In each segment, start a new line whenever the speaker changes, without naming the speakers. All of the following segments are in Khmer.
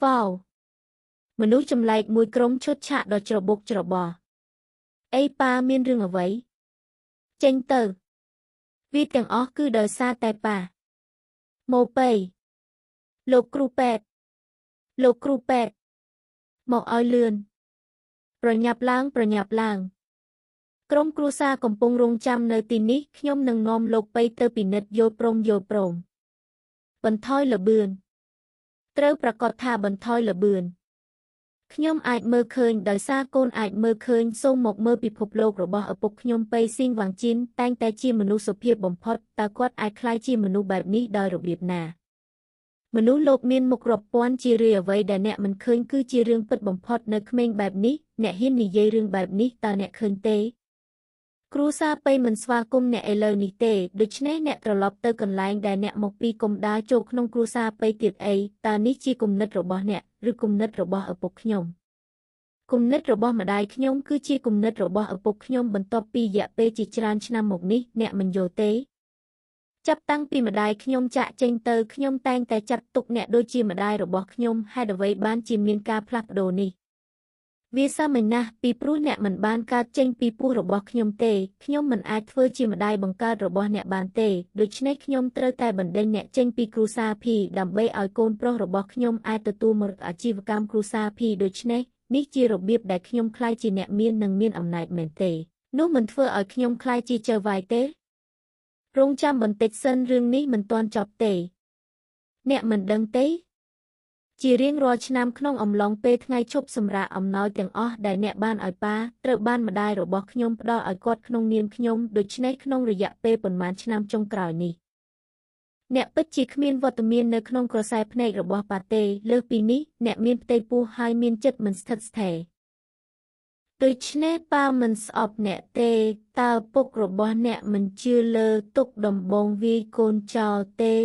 វ៉ាវមនុស្សចម្លែកមួយក្រុមឈុតឆាកដ៏ច្របូកច្របល់អីប៉ាមានរឿងអ្វីចេញទៅវាទាំងអស់គឺដោយសារតែប៉ាម៉ូប៉េលោកគ្រូពេទ្យលោកគ្រូពេទ្យមកឲ្យលឿនប្រញាប់ឡើងក្រុមគ្រួសារកំពុងរង់ចាំនៅទីនេះខ្ញុំនឹងនាំលោកប៉ៃទៅពិនិត្យយល់ព្រមបន្ថយល្បឿនត្រូវប្រាកដថាបន្ថយល្បឿនខ្ញុំអាចមើលឃើញដោយសារកូនអាចមើលឃើញសូមមកមើលពិភពលោករបស់ឪពុកខ្ញុំប៉ៃស៊ីងវ៉ាងជីនតែងតែជាមនុស្សសុភាពបំផុតតើគាត់អាចក្លាយជាមនុស្សបែបនេះដោយរបៀបណាមនុស្សលោកមានមុខរាប់ពាន់ជារឿយអ្វីដែលអ្នកមិនឃើញគឺជារឿងពិតបំផុតនៅក្មេងបែបនេះអ្នកហ៊ាននិយាយរឿងបែបនេះតើអ្នកឃើញទេគ្រូសាប៉ៃមិនស្វាគមន៍អ្នកឥឡូវនេះទេដូច្នេះអ្នកត្រឡប់ទៅកន្លែងដែលអ្នកមកពីកុំដើរចូលក្នុងគ្រួសារប៉ៃទៀតអីតើនេះជាគំនិតរបស់អ្នកឬគំនិតរបស់ឪពុកខ្ញុំគំនិតរបស់ម្ដាយខ្ញុំគឺជាគំនិតរបស់ឪពុកខ្ញុំបន្ទាប់ពីរយៈពេលជាច្រើនឆ្នាំមកនេះអ្នកមិនយល់ទេចាប់តាំងពីម្ដាយខ្ញុំចាក់ចេញទៅខ្ញុំតែងតែចាត់ទុកអ្នកដូចជាម្ដាយរបស់ខ្ញុំហេតុអ្វីបានជាមានការផ្លាស់ប្ដូរនេះវាសាមញ្ញណាស់ពីព្រោះអ្នកមិនបានកើតចេញពីពោះរបស់ខ្ញុំទេខ្ញុំមិនអាចធ្វើជាម្ដាយបង្កើតរបស់អ្នកបានទេដូច្នេះខ្ញុំត្រូវតែបណ្ដេញអ្នកចេញពីគ្រួសារភីដើម្បីឲ្យកូនប្រុសរបស់ខ្ញុំអាចទទួលមរតកអាជីវកម្មគ្រួសារភីដូច្នេះនេះជារបៀបដែលខ្ញុំខ្លាចជាអ្នកមាននិងមានអំណាចមែនទេនោះមិនធ្វើឲ្យខ្ញុំខ្លាចជាចៅវាយទេរងចាំបន្តិចសិនរឿងនេះមិនទាន់ចប់ទេអ្នកមិនដឹងទេជារៀងរាល់ឆ្នាំក្នុងអំឡុងពេលថ្ងៃឈប់សម្រាកអំណោយទាំងអស់ដែលអ្នកបានឲ្យប៉ាត្រូវបានម្ដាយរបស់ខ្ញុំផ្ដល់ឲ្យគាត់ក្នុងនាមខ្ញុំដូច្នេះក្នុងរយៈពេលប៉ុន្មានឆ្នាំចុងក្រោយនេះអ្នកពិតជាគ្មានវត្តមាននៅក្នុងក្រសែភ្នែករបស់ប៉ាទេលើសពីនេះអ្នកមានផ្ទៃពោះហើយមានចិត្តមិនស្ថិតស្ថេរដូច្នេះប៉ាមិនស្អប់អ្នកទេតើពុករបស់អ្នកមិនជឿលើទុកដំបងវាយកូនចោលទេ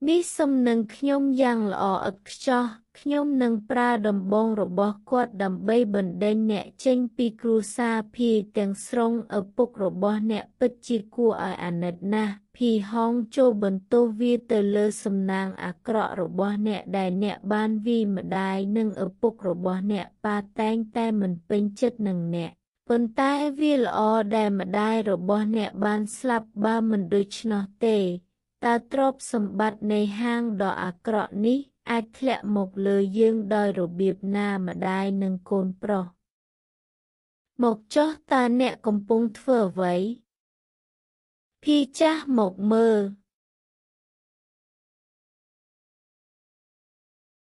នេះសំនឹងខ្ញុំយ៉ាងល្អឥតខ្ចោះខ្ញុំនឹងប្រើដំបងរបស់គាត់ដើម្បីបណ្ដេញអ្នកចេញពីគ្រួសារភីទាំងស្រុងឪពុករបស់អ្នកពិតជាគួរឲ្យអាណិតណាស់ភីហងចូលបន្ទោសវាទៅលើសំណាងអាក្រក់របស់អ្នកដែលអ្នកបានវាយម្ដាយនិងឪពុករបស់អ្នកប៉ាតែងតែមិនពេញចិត្តនឹងអ្នកប៉ុន្តែវាល្អដែលម្ដាយរបស់អ្នកបានស្លាប់បើមិនដូច្នោះទេតើទ្រព្យសម្បត្តិនៃហាងដ៏អាក្រក់នេះអាចធ្លាក់មកលើយើងដោយរបៀបណាម្ដាយនិងកូនប្រុសមកចុះតើអ្នកកំពុងធ្វើអ្វីភីចាស់មកមើល